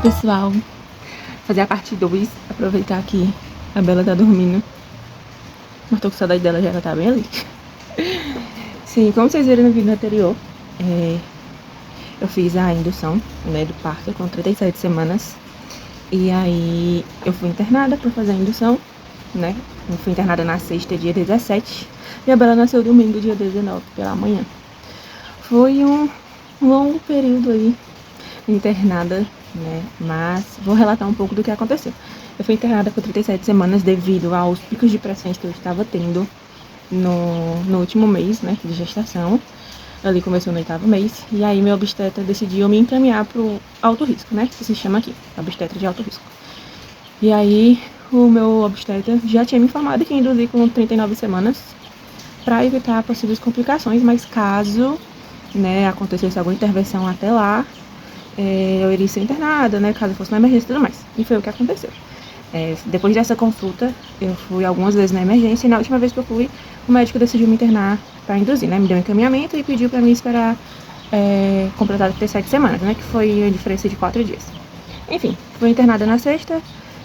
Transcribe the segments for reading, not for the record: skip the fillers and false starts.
pessoal, fazer a parte 2, aproveitar que a Bela tá dormindo. Mas tô com saudade dela, já ela tá bem ali. Sim, como vocês viram no vídeo anterior, eu fiz a indução, né, do parto com 37 semanas. E aí eu fui internada pra fazer a indução, né? Eu fui internada na sexta, dia 17. E a Bela nasceu domingo, dia 19, pela manhã. Foi um longo período aí internada, né? Mas vou relatar um pouco do que aconteceu. Eu fui internada por 37 semanas devido aos picos de pressões que eu estava tendo no último mês, né, de gestação. Ali começou no 8º mês. E aí meu obstetra decidiu me encaminhar pro alto risco, né, que se chama aqui, obstetra de alto risco. E aí o meu obstetra já tinha me informado que ia induzir com 39 semanas para evitar possíveis complicações, mas caso, né, acontecesse alguma intervenção até lá, eu iria ser internada, né, caso fosse uma emergência e tudo mais. E foi o que aconteceu. Depois dessa consulta, eu fui algumas vezes na emergência e na última vez que eu fui, o médico decidiu me internar para induzir, né, me deu um encaminhamento e pediu para mim esperar completar 37 semanas, né, que foi a diferença de 4 dias. Enfim, fui internada na sexta,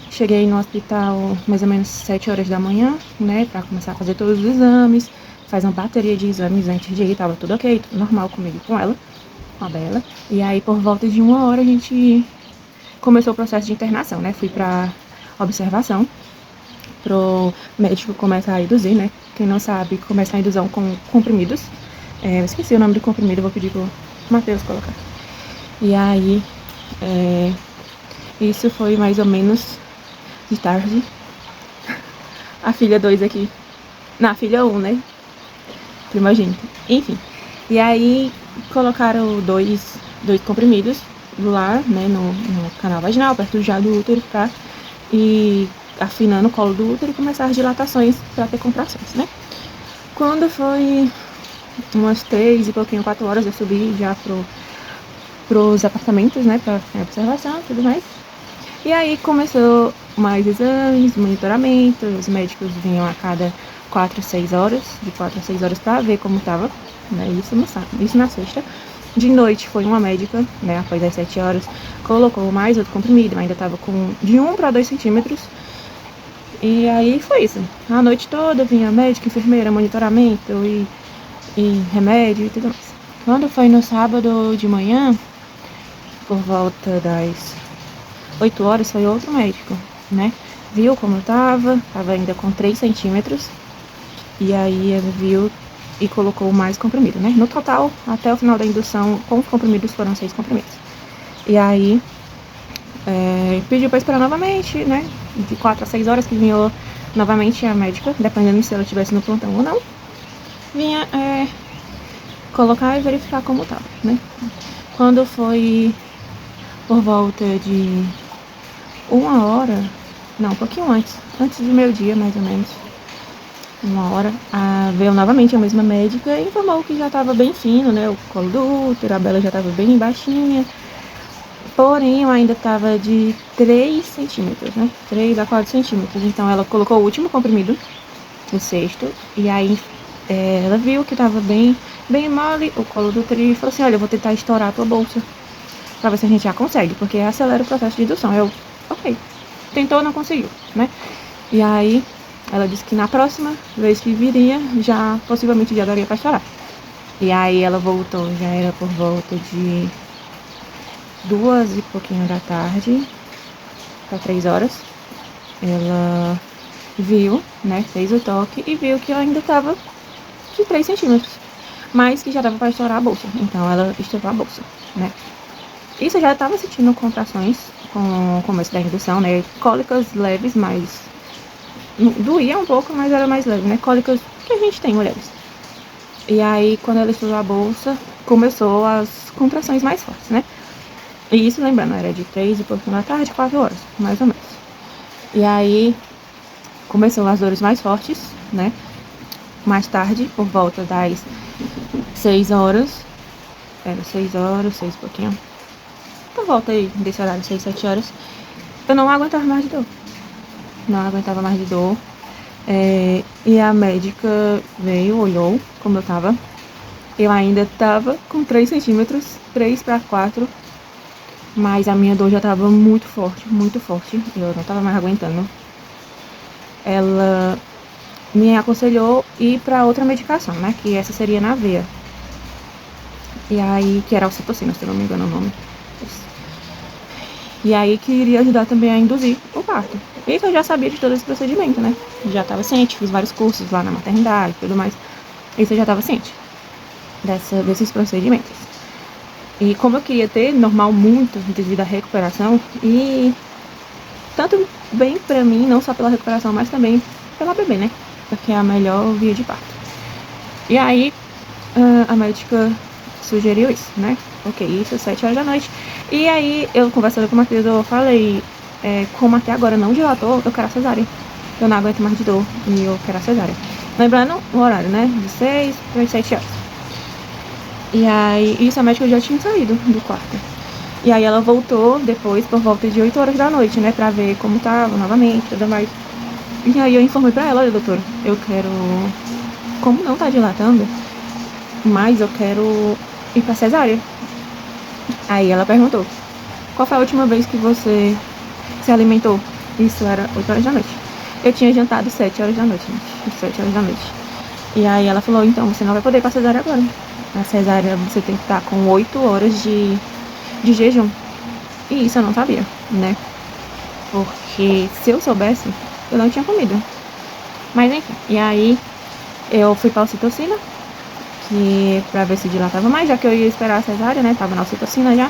cheguei no hospital mais ou menos 7 horas da manhã, né, para começar a fazer todos os exames, faz uma bateria de exames antes de ir, tava tudo ok, tudo normal comigo e com ela, com a Bela. E aí por volta de 1 hora a gente começou o processo de internação, né, fui pra observação pro médico começar a induzir, né, quem não sabe, começa a indusão com comprimidos, eu esqueci o nome do comprimido, vou pedir pro Matheus colocar. E aí, isso foi mais ou menos de tarde. A filha 2 aqui. Na filha 1, né? Primogênita. Enfim. E aí colocaram dois comprimidos do lar, né? No canal vaginal, perto já do útero, pra ir afinando o colo do útero e começar as dilatações pra ter contrações, né? Quando foi umas 3 e pouquinho, 4 horas, eu subi já pros apartamentos, né? Pra observação e tudo mais. E aí começou mais exames, monitoramento, os médicos vinham a cada 4 a 6 horas, de 4 a 6 horas pra ver como tava, né, isso no sábado, isso na sexta. De noite foi uma médica, né, após as 7 horas, colocou mais outro comprimido, ainda tava com de 1 para 2 centímetros. E aí foi isso, a noite toda vinha médica, enfermeira, monitoramento e remédio e tudo mais. Quando foi no sábado de manhã, por volta das 8 horas, foi outro médico, né? Viu como eu tava ainda com 3 centímetros. E aí ele viu e colocou mais comprimido, né? No total, até o final da indução, com os comprimidos foram 6 comprimidos. E aí pediu pra esperar novamente, né? De 4 a 6 horas que vinha novamente a médica, dependendo se ela estivesse no plantão ou não. Vinha colocar e verificar como tava, né? Quando foi por volta de 1 hora, não, um pouquinho antes do meio-dia, mais ou menos, 1 hora, veio novamente a mesma médica e informou que já estava bem fino, né, o colo do útero, a Bela já estava bem baixinha, porém eu ainda estava de 3 centímetros, né, 3 a 4 centímetros, então ela colocou o último comprimido, o sexto, e aí ela viu que estava bem mole o colo do útero e falou assim, olha, eu vou tentar estourar a tua bolsa, pra ver se a gente já consegue, porque acelera o processo de indução. Eu, ok, tentou, não conseguiu, né? E aí ela disse que na próxima vez que viria, já possivelmente já daria pra estourar. E aí ela voltou, já era por volta de 2 e pouquinho da tarde, pra 3 horas. Ela viu, né, fez o toque e viu que eu ainda tava de 3 centímetros, mas que já dava pra estourar a bolsa. Então ela estourou a bolsa, né? Isso eu já estava sentindo contrações com o começo da indução, né? Cólicas leves, mas doía um pouco, mas era mais leve, né? Cólicas que a gente tem, mulheres. E aí, quando ela estourou a bolsa, começou as contrações mais fortes, né? E isso, lembrando, era de 3 e pouquinho da tarde, 4 horas, mais ou menos. E aí, começou as dores mais fortes, né? Mais tarde, por volta das 6 horas, era 6 horas, 6 e pouquinho, por volta aí desse horário, 6, 7 horas, eu não aguentava mais de dor. Não aguentava mais de dor. E a médica veio, olhou como eu tava. Eu ainda tava com 3 centímetros, 3 para 4. Mas a minha dor já tava muito forte, muito forte. Eu não tava mais aguentando. Ela me aconselhou ir pra outra medicação, né? Que essa seria na veia. E aí, que era ocitocina, se eu não me engano o nome. E aí que iria ajudar também a induzir o parto. E que eu já sabia de todo esse procedimento, né? Já tava ciente, fiz vários cursos lá na maternidade e tudo mais. Isso eu já tava ciente desses procedimentos. E como eu queria ter normal muito devido à recuperação, e tanto bem pra mim, não só pela recuperação, mas também pela bebê, né? Porque é a melhor via de parto. E aí, a médica sugeriu isso, né? Ok, isso, 7 horas da noite. E aí, eu conversando com o Matheus, eu falei, como até agora não dilatou, eu quero a cesárea. Eu não aguento mais de dor e eu quero a cesárea. Lembrando o horário, né? De 6 para 7 horas. E aí, isso a médica já tinha saído do quarto. E aí ela voltou depois por volta de 8 horas da noite, né? Pra ver como tava novamente, tudo mais. E aí eu informei pra ela, olha, doutora, eu quero... Como não tá dilatando, mas eu quero ir pra cesárea. Aí ela perguntou, qual foi a última vez que você se alimentou? Isso era 8 horas da noite. Eu tinha jantado 7 horas da noite, gente. 7 horas da noite. E aí ela falou, então você não vai poder ir pra cesárea agora. Na cesárea você tem que estar com 8 horas de jejum. E isso eu não sabia, né? Porque se eu soubesse, eu não tinha comido. Mas enfim, e aí eu fui pra ocitocina, que pra ver se dilatava mais, já que eu ia esperar a cesárea, né? Tava na ocitocina já.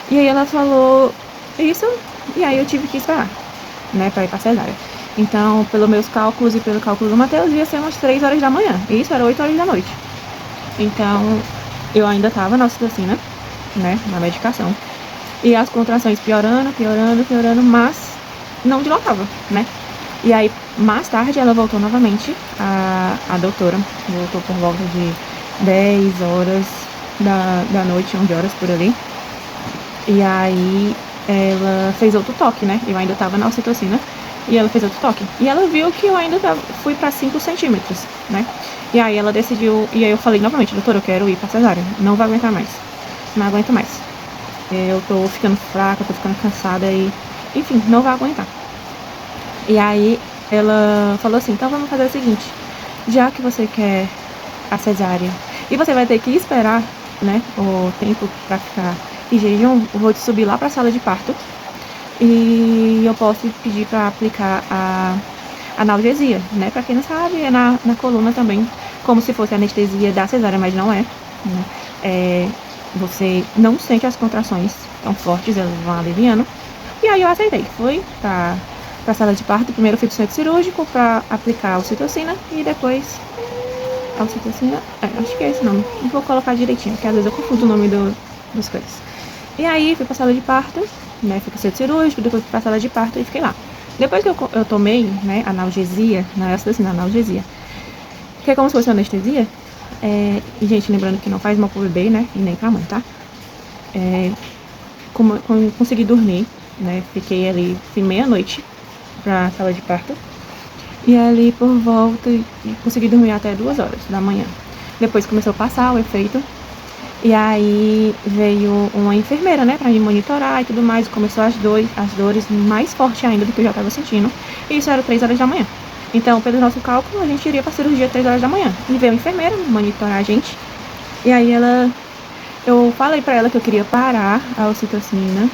E aí ela falou isso, e aí eu tive que esperar, né? Pra ir pra cesárea. Então, pelos meus cálculos e pelo cálculo do Matheus, ia ser umas 3 horas da manhã. E isso era 8 horas da noite. Então, eu ainda tava na ocitocina, né? Na medicação. E as contrações piorando, piorando, piorando, mas não dilatava, né? E aí, mais tarde, ela voltou novamente, a doutora, voltou por volta de 10 horas da noite, 11 horas por ali. E aí, ela fez outro toque, né? Eu ainda tava na ocitocina, e ela fez outro toque. E ela viu que eu ainda fui pra 5 centímetros, né? E aí ela decidiu, e aí eu falei novamente, doutora, eu quero ir pra cesárea, não vou aguentar mais, não aguento mais. Eu tô ficando fraca, tô ficando cansada e, enfim, não vai aguentar. E aí ela falou assim, então vamos fazer o seguinte, já que você quer a cesárea e você vai ter que esperar, né, o tempo pra ficar em jejum, eu vou te subir lá pra sala de parto e eu posso pedir pra aplicar a analgesia, né, pra quem não sabe, é na coluna também, como se fosse anestesia da cesárea, mas não é, né, você não sente as contrações tão fortes, elas vão aliviando. E aí eu aceitei, fui pra sala de parto, primeiro fui pro centro cirúrgico pra aplicar a ocitocina e depois a ocitocina, acho que é esse nome, não vou colocar direitinho, porque às vezes eu confundo o nome das coisas. E aí fui pra sala de parto, né, fui pro centro cirúrgico, depois fui pra sala de parto e fiquei lá. Depois que eu tomei, né, analgesia, não é ocitocina, analgesia, que é como se fosse anestesia, e gente, lembrando que não faz mal pro bebê, né, e nem pra mãe, tá? Consegui dormir, né, fiquei ali, fui meia-noite pra sala de parto, e ali por volta, consegui dormir até 2 horas da manhã. Depois começou a passar o efeito, e aí veio uma enfermeira, né, pra me monitorar e tudo mais, começou as dores mais fortes ainda do que eu já tava sentindo, e isso era 3 horas da manhã. Então, pelo nosso cálculo, a gente iria pra cirurgia 3 horas da manhã. E veio a enfermeira monitorar a gente. E aí eu falei pra ela que eu queria parar a ocitocina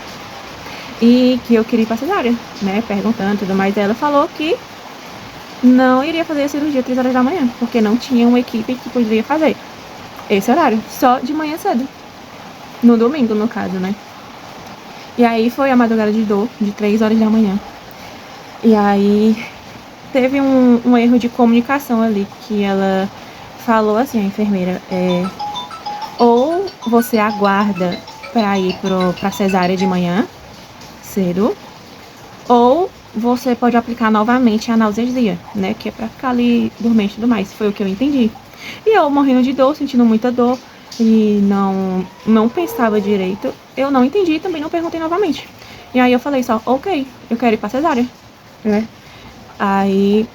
e que eu queria ir pra cesárea, né? Perguntando e tudo mais. Ela falou que não iria fazer a cirurgia 3 horas da manhã, porque não tinha uma equipe que poderia fazer esse horário, só de manhã cedo. No domingo, no caso, né? E aí foi a madrugada de dor, de 3 horas da manhã. E aí teve um erro de comunicação ali, que ela falou assim, a enfermeira, ou você aguarda pra ir pra cesárea de manhã, cedo, ou você pode aplicar novamente a analgesia, né, que é pra ficar ali dormente e tudo mais, foi o que eu entendi. E eu morrendo de dor, sentindo muita dor, e não pensava direito, eu não entendi e também não perguntei novamente. E aí eu falei só, ok, eu quero ir pra cesárea, né. Aí,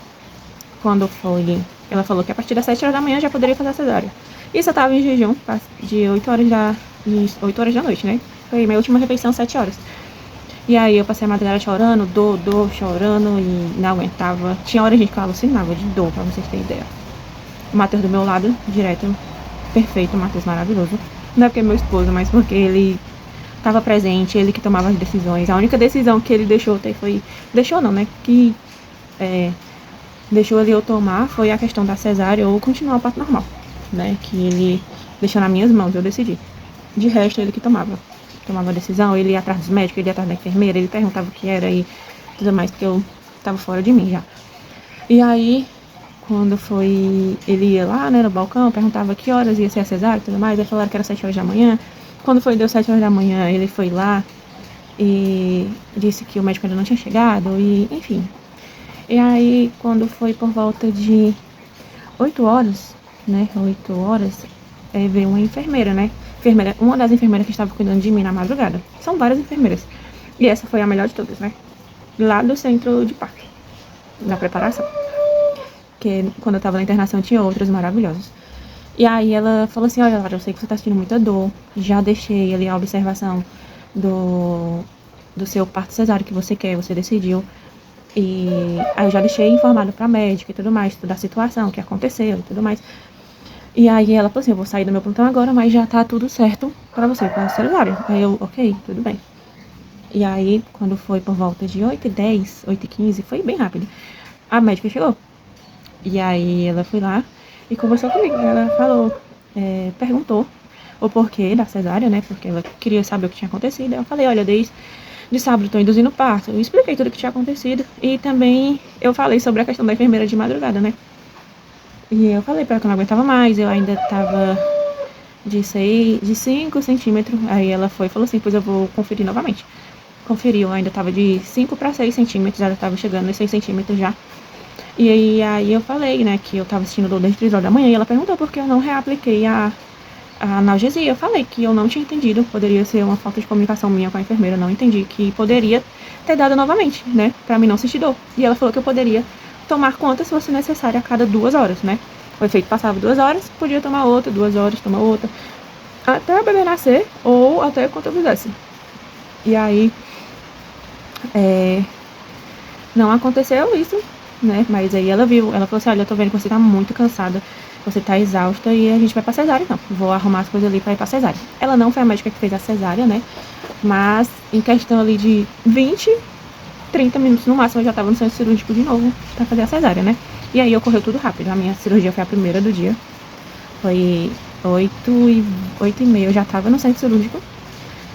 quando foi, ela falou que a partir das 7 horas da manhã já poderia fazer a cesárea. Isso eu tava em jejum, de 8 horas da noite, né? Foi minha última refeição, 7 horas. E aí eu passei a madrugada chorando, chorando e não aguentava. Tinha hora, gente, que eu alucinava de dor, pra vocês terem ideia. O Matheus do meu lado, direto, perfeito, o Matheus maravilhoso. Não é porque é meu esposo, mas porque ele estava presente, ele que tomava as decisões. A única decisão que ele deixou ter foi... Deixou não, né? Que deixou ali eu tomar foi a questão da cesárea ou continuar o parto normal, né? Que ele deixou nas minhas mãos, eu decidi. De resto, ele que tomava a decisão, ele ia atrás dos médicos, ele ia atrás da enfermeira, ele perguntava o que era e tudo mais, porque eu tava fora de mim já. E aí, quando foi, ele ia lá, né, no balcão, perguntava que horas ia ser a cesárea e tudo mais, aí falaram que era 7 horas da manhã. Quando deu 7 horas da manhã, ele foi lá e disse que o médico ainda não tinha chegado, e enfim. E aí, quando foi por volta de 8 horas, né, 8 horas, veio uma enfermeira, né, uma das enfermeiras que estava cuidando de mim na madrugada. São várias enfermeiras. E essa foi a melhor de todas, né? Lá do centro de parto, da preparação. Que quando eu tava na internação tinha outras maravilhosas. E aí ela falou assim, olha, Lara, eu sei que você tá sentindo muita dor. Já deixei ali a observação do seu parto cesáreo que você quer, você decidiu. E aí eu já deixei informado pra médica e tudo mais, da situação, o que aconteceu e tudo mais. E aí ela falou assim, eu vou sair do meu plantão agora, mas já tá tudo certo pra você, pra cesárea. Aí eu, ok, tudo bem. E aí, quando foi por volta de 8h10, 8h15, foi bem rápido. A médica chegou. E aí ela foi lá e conversou comigo. Ela falou, perguntou o porquê da cesárea, né? Porque ela queria saber o que tinha acontecido. Eu falei, olha, desde de sábado tô induzindo parto. Eu expliquei tudo o que tinha acontecido. E também eu falei sobre a questão da enfermeira de madrugada, né? E eu falei pra ela que eu não aguentava mais, eu ainda tava de 5 centímetros. Aí ela foi e falou assim, pois eu vou conferir novamente. Conferiu, eu ainda tava de 5 para 6 centímetros, ela tava chegando nos 6 centímetros já. E aí eu falei, né, que eu tava assistindo dor desde 3 horas da manhã, e ela perguntou por que eu não reapliquei a analgesia. Eu falei que eu não tinha entendido, poderia ser uma falta de comunicação minha com a enfermeira, não entendi, que poderia ter dado novamente, né, pra mim não sentir dor. E ela falou que eu poderia tomar quantas fosse necessário a cada 2 horas, né. O efeito passava 2 horas, podia tomar outra, 2 horas, tomar outra, até o bebê nascer, ou até quanto eu fizesse. E aí, não aconteceu isso, né? Mas aí ela viu, ela falou assim, olha, eu tô vendo que você tá muito cansada, você tá exausta e a gente vai pra cesárea, então. Vou arrumar as coisas ali pra ir pra cesárea. Ela não foi a médica que fez a cesárea, né? Mas em questão ali de 20, 30 minutos no máximo, eu já tava no centro cirúrgico de novo pra fazer a cesárea, né? E aí ocorreu tudo rápido. A minha cirurgia foi a primeira do dia. Foi 8h30, eu já tava no centro cirúrgico,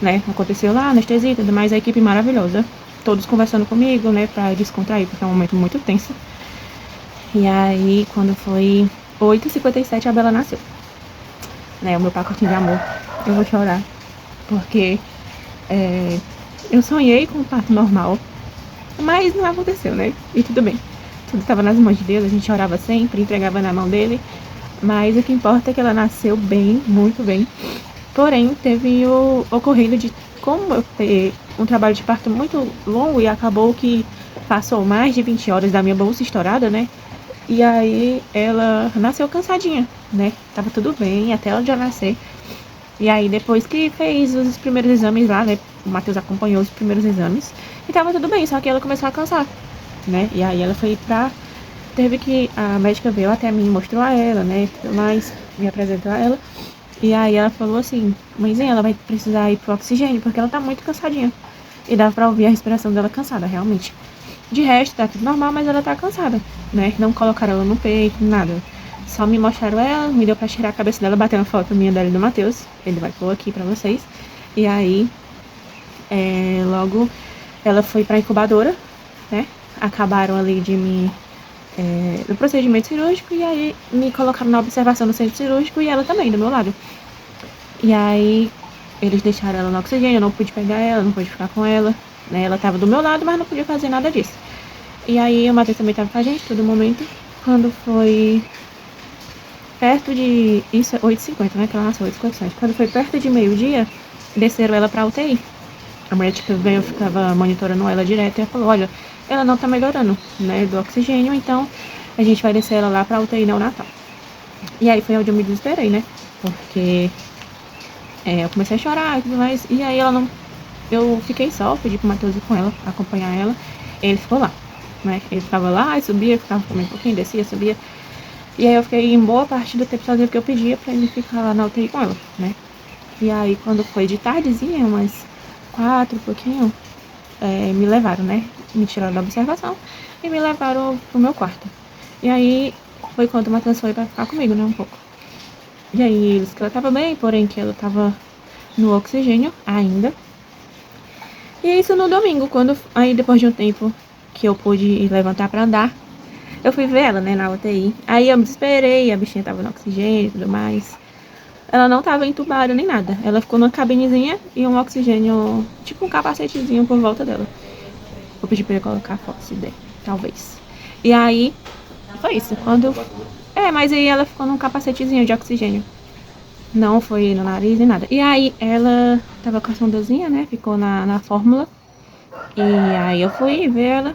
né? Aconteceu lá, anestesia e tudo mais, a equipe maravilhosa. Todos conversando comigo, né, pra descontrair, porque é um momento muito tenso. E aí, quando foi 8h57, a Bela nasceu. Né, o meu pacotinho de amor. Eu vou chorar, porque eu sonhei com um parto normal, mas não aconteceu, né? E tudo bem. Tudo estava nas mãos de Deus, a gente orava sempre, entregava na mão dele. Mas o que importa é que ela nasceu bem, muito bem. Porém, teve o ocorrido de como eu ter um trabalho de parto muito longo e acabou que passou mais de 20 horas da minha bolsa estourada, né? E aí ela nasceu cansadinha, né? Tava tudo bem até ela já nascer. E aí depois que fez os primeiros exames lá, né? O Matheus acompanhou os primeiros exames e tava tudo bem, só que ela começou a cansar, né? E aí ela foi teve que, a médica veio até mim, mostrou a ela, né? Tudo mais, me apresentou a ela. E aí ela falou assim, mãezinha, ela vai precisar ir pro oxigênio, porque ela tá muito cansadinha. E dá pra ouvir a respiração dela cansada, realmente. De resto, tá tudo normal, mas ela tá cansada, né? Não colocaram ela no peito, nada. Só me mostraram ela, me deu pra tirar a cabeça dela, bater uma foto minha dela e do Matheus. Ele vai pôr aqui pra vocês. E aí, logo, ela foi pra incubadora, né? Acabaram ali de me... do procedimento cirúrgico, e aí me colocaram na observação no centro cirúrgico e ela também, do meu lado. E aí eles deixaram ela no oxigênio, eu não pude pegar ela, não pude ficar com ela, né? Ela tava do meu lado, mas não podia fazer nada disso. E aí o Matheus também tava com a gente todo momento. Quando foi perto de... Isso é 8h50, né? Que ela nasceu 8h57. Quando foi perto de meio-dia, desceram ela pra UTI. A médica veio, eu ficava monitorando ela direto e ela falou, olha, ela não tá melhorando, né, do oxigênio, então a gente vai descer ela lá pra UTI neonatal. E aí foi onde eu me desesperei, né, porque eu comecei a chorar e tudo mais. E aí ela não. Eu fiquei só, pedi pro Matheus ir com ela, acompanhar ela. Ele ficou lá, né? Ele ficava lá e subia, ficava comigo um pouquinho, descia, subia. E aí eu fiquei em boa parte do tempo sozinha, porque eu pedia pra ele ficar lá na UTI com ela, né? E aí quando foi de tardezinha, umas 4, pouquinho, me levaram, né? Me tiraram da observação e me levaram pro meu quarto. E aí foi quando o Matheus foi pra ficar comigo, né? Um pouco. E aí ele disse que ela tava bem, porém que ela tava no oxigênio ainda. E é isso no domingo, quando aí depois de um tempo que eu pude levantar pra andar, eu fui ver ela, né, na UTI. Aí eu me desesperei, a bichinha tava no oxigênio e tudo mais. Ela não tava entubada nem nada. Ela ficou numa cabinezinha e um oxigênio, tipo um capacetezinho por volta dela. Vou pedir pra ele colocar a foto se der, talvez. E aí, foi isso. Quando. Mas aí ela ficou num capacetezinho de oxigênio. Não foi no nariz nem nada. E aí ela tava com a sondazinha, né? Ficou na fórmula. E aí eu fui ver ela.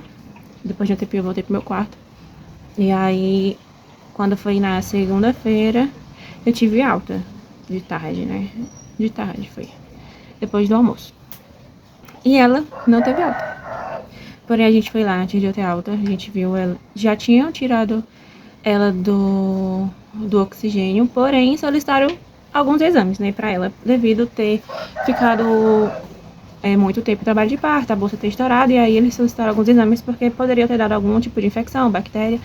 Depois de um tempo eu voltei pro meu quarto. E aí, quando foi na segunda-feira, eu tive alta. De tarde, né? De tarde foi. Depois do almoço. E ela não teve alta. Porém, a gente foi lá antes de eu ter alta. A gente viu ela. Já tinham tirado ela do oxigênio. Porém, solicitaram alguns exames, né, pra ela. Devido ter ficado muito tempo em trabalho de parto, a bolsa ter estourado. E aí eles solicitaram alguns exames porque poderia ter dado algum tipo de infecção, bactéria.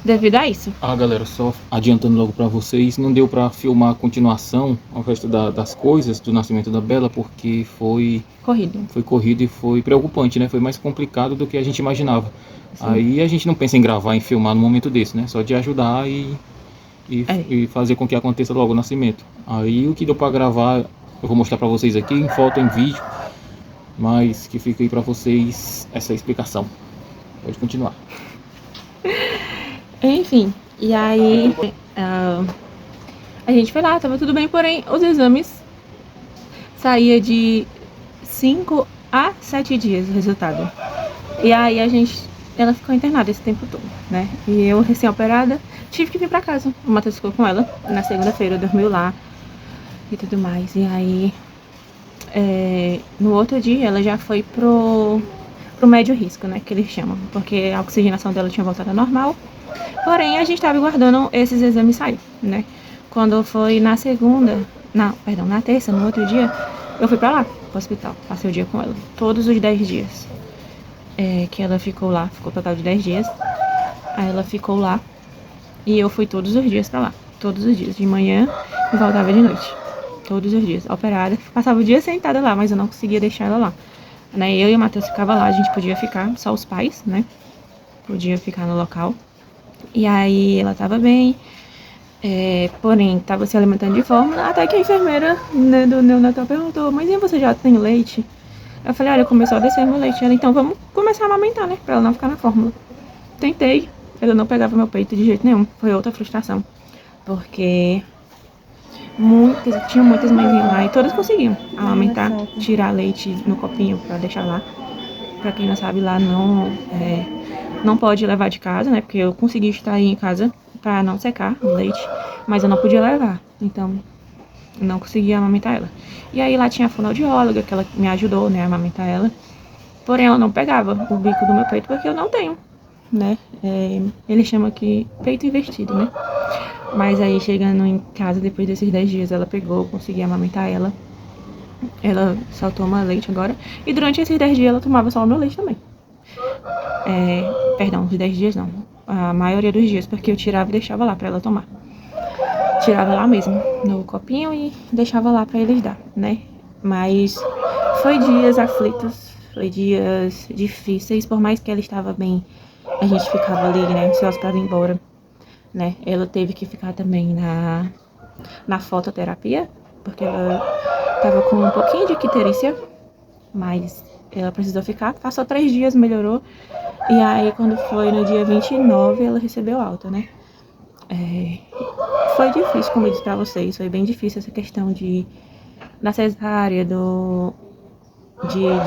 Devido a isso. Galera, só adiantando logo pra vocês, não deu pra filmar a continuação, o resto das coisas do nascimento da Bela, porque foi corrido e foi preocupante, né? Foi mais complicado do que a gente imaginava. Sim. Aí a gente não pensa em gravar, em filmar no momento desse, né? Só de ajudar e fazer com que aconteça logo o nascimento. Aí o que deu pra gravar, eu vou mostrar pra vocês aqui, em foto, em vídeo, mas que fica aí pra vocês essa explicação. Pode continuar. Enfim, e aí a gente foi lá, tava tudo bem, porém os exames saía de 5 a 7 dias o resultado. E aí ela ficou internada esse tempo todo, né? E eu, recém-operada, tive que vir pra casa. O Matheus ficou com ela na segunda-feira, dormiu lá e tudo mais. E aí, no outro dia, ela já foi pro médio risco, né? Que eles chamam, porque a oxigenação dela tinha voltado ao normal. Porém, a gente estava aguardando esses exames sair, né? Quando foi na na terça, no outro dia, eu fui pra lá, pro hospital. Passei o dia com ela. Todos os 10 dias que ela ficou lá, ficou total de 10 dias. Aí ela ficou lá e eu fui todos os dias pra lá. Todos os dias, de manhã e voltava de noite. Todos os dias, operada. Passava o dia sentada lá, mas eu não conseguia deixar ela lá. Né? Eu e o Matheus ficava lá, a gente podia ficar, só os pais, né? Podia ficar no local. E aí ela tava bem, porém tava se alimentando de fórmula, até que a enfermeira, né, do neonatal perguntou, mas e você já tem leite? Eu falei, olha, começou a descer meu leite. Ela, então vamos começar a amamentar, né, pra ela não ficar na fórmula. Tentei, ela não pegava meu peito de jeito nenhum, foi outra frustração, porque tinha muitas mães lá e todas conseguiam amamentar, tirar leite no copinho pra deixar lá. Pra quem não sabe, lá não pode levar de casa, né? Porque eu consegui extrair em casa pra não secar o leite, mas eu não podia levar, então eu não conseguia amamentar ela. E aí lá tinha a fonoaudióloga, que ela me ajudou, né, a amamentar ela. Porém, ela não pegava o bico do meu peito, porque eu não tenho, né? Ele chama aqui peito invertido, né? Mas aí, chegando em casa, depois desses 10 dias, ela pegou, consegui amamentar ela. Ela só toma leite agora. E durante esses 10 dias, ela tomava só o meu leite também. Perdão, os 10 dias não. A maioria dos dias, porque eu tirava e deixava lá pra ela tomar. Tirava lá mesmo, no copinho, e deixava lá pra eles dar, né? Mas foi dias aflitos, foi dias difíceis. Por mais que ela estava bem, a gente ficava ali, né, ansiosa pra ir embora, né? Ela teve que ficar também na fototerapia, porque ela tava com um pouquinho de icterícia, mas ela precisou ficar. Passou 3 dias, melhorou. E aí, quando foi no dia 29, ela recebeu alta, né? Foi difícil, como eu disse pra vocês, foi bem difícil essa questão da cesárea, de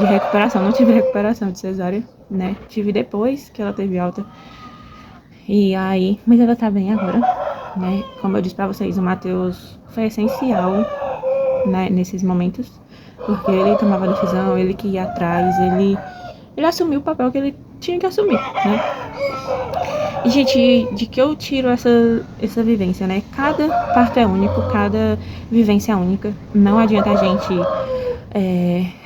recuperação. Não tive recuperação de cesárea, né? Tive depois que ela teve alta. E aí, mas ela tá bem agora, né? Como eu disse pra vocês, o Matheus foi essencial né, nesses momentos, porque ele tomava a decisão, ele que ia atrás, ele assumiu o papel que ele tinha que assumir, né? E, gente, de que eu tiro essa vivência, né? Cada parto é único, cada vivência é única. Não adianta a gente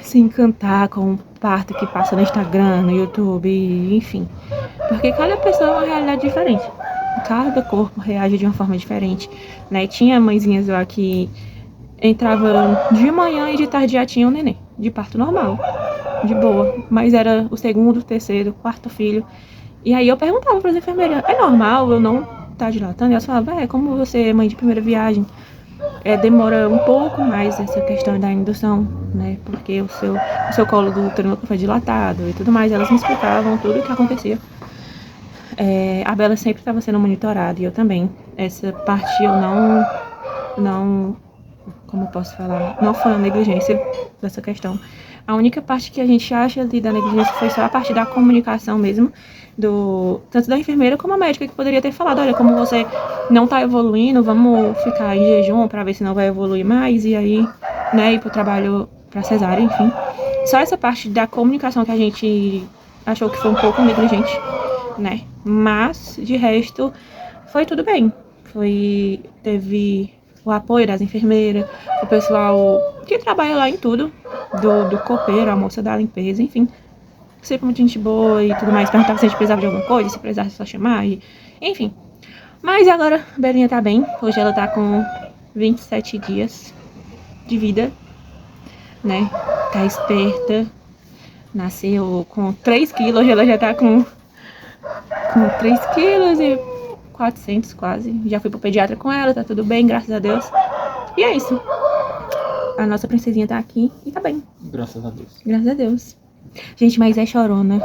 se encantar com um parto que passa no Instagram, no YouTube, enfim. Porque cada pessoa é uma realidade diferente. Cada corpo reage de uma forma diferente, né? Tinha mãezinhas lá que entravam de manhã e de tarde já tinha um neném, de parto normal, de boa. Mas era o segundo, terceiro, quarto filho. E aí eu perguntava para as enfermeiras, é normal eu não estar dilatando? E elas falavam, como você é mãe de primeira viagem, demora um pouco mais essa questão da indução, né? Porque o seu colo do útero nunca foi dilatado e tudo mais. Elas me explicavam tudo o que acontecia. A Bela sempre estava sendo monitorada e eu também. Essa parte eu não, como eu posso falar, não foi uma negligência dessa questão. A única parte que a gente acha ali da negligência foi só a parte da comunicação mesmo, tanto da enfermeira como a médica, que poderia ter falado, olha, como você não tá evoluindo, vamos ficar em jejum pra ver se não vai evoluir mais, e aí, né, ir pro trabalho pra cesárea, enfim. Só essa parte da comunicação que a gente achou que foi um pouco negligente, né, mas, de resto, foi tudo bem. Teve o apoio das enfermeiras, o pessoal que trabalha lá em tudo, do copeiro, a moça da limpeza, enfim. Sempre muito gente boa e tudo mais. Perguntava se a gente precisava de alguma coisa, se precisasse só chamar, enfim. Mas agora a Belinha tá bem. Hoje ela tá com 27 dias de vida, né? Tá esperta. Nasceu com 3 quilos, hoje ela já tá com 3 quilos e 400 quase. Já fui pro pediatra com ela, tá tudo bem, graças a Deus. E é isso. A nossa princesinha tá aqui e tá bem. Graças a Deus. Graças a Deus. Gente, mas é chorona.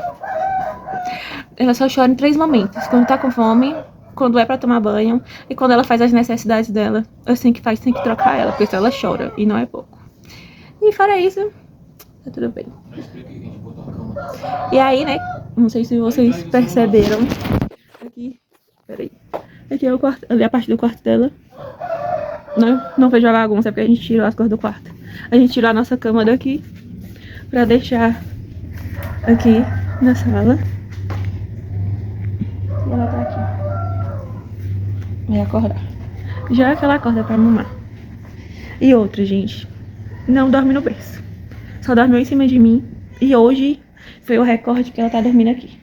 Ela só chora em 3 momentos. Quando tá com fome, quando é pra tomar banho e quando ela faz as necessidades dela. Assim que faz, tem que trocar ela, porque senão ela chora. E não é pouco. E fora isso, tá tudo bem. E aí, né? Não sei se vocês perceberam. Aqui, peraí. Aqui é o quarto, ali é a parte do quarto dela. Não vejo a bagunça, é porque a gente tirou as coisas do quarto. A gente tirou a nossa cama daqui pra deixar aqui na sala. E ela tá aqui. Vai acordar. Já que ela acorda pra mamar. E outra, gente, não dorme no berço. Só dormiu em cima de mim. E hoje foi o recorde que ela tá dormindo aqui,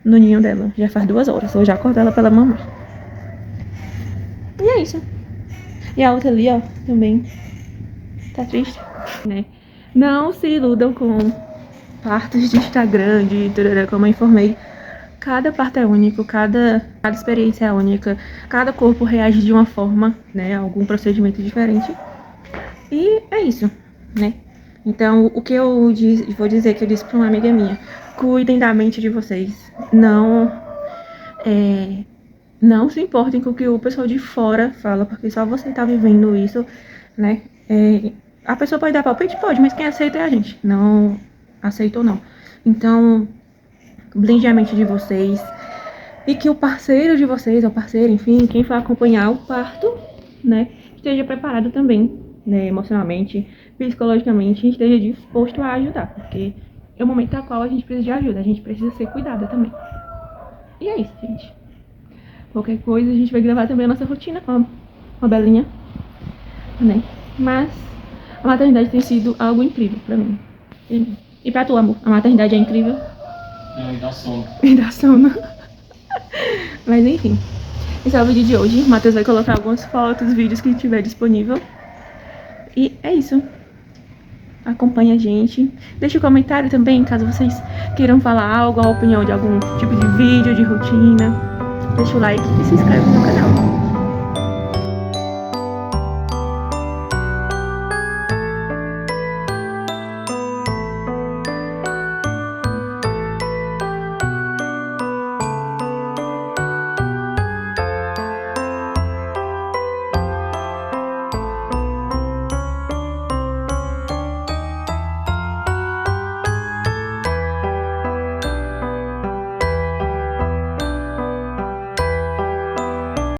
no ninho dela. Já faz 2 horas. Eu já acordei ela pra ela mamar. E é isso. E a outra ali, ó, também tá triste, né? Não se iludam com partos de Instagram, de tururã, como eu informei. Cada parto é único, cada experiência é única. Cada corpo reage de uma forma, né? Algum procedimento diferente. E é isso, né? Então, o que eu vou dizer que eu disse pra uma amiga minha: cuidem da mente de vocês. Não se importem com o que o pessoal de fora fala, porque só você tá vivendo isso, né? A pessoa pode dar palpite? Pode, mas quem aceita é a gente. Não aceita ou não. Então, blinde a mente de vocês. E que o parceiro de vocês, ou parceiro, enfim, quem for acompanhar o parto, né, esteja preparado também, né, emocionalmente, psicologicamente, e esteja disposto a ajudar. Porque é o momento no qual a gente precisa de ajuda, a gente precisa ser cuidada também. E é isso, gente. Qualquer coisa, a gente vai gravar também a nossa rotina com a Belinha, né? Mas a maternidade tem sido algo incrível pra mim. E pra tu, amor? A maternidade é incrível? E dá sono. E dá sono. Mas enfim, esse é o vídeo de hoje. O Matheus vai colocar algumas fotos, vídeos que tiver disponível. E é isso. Acompanha a gente. Deixa um comentário também, caso vocês queiram falar algo, a opinião de algum tipo de vídeo, de rotina. Deixa o like e se inscreve no canal.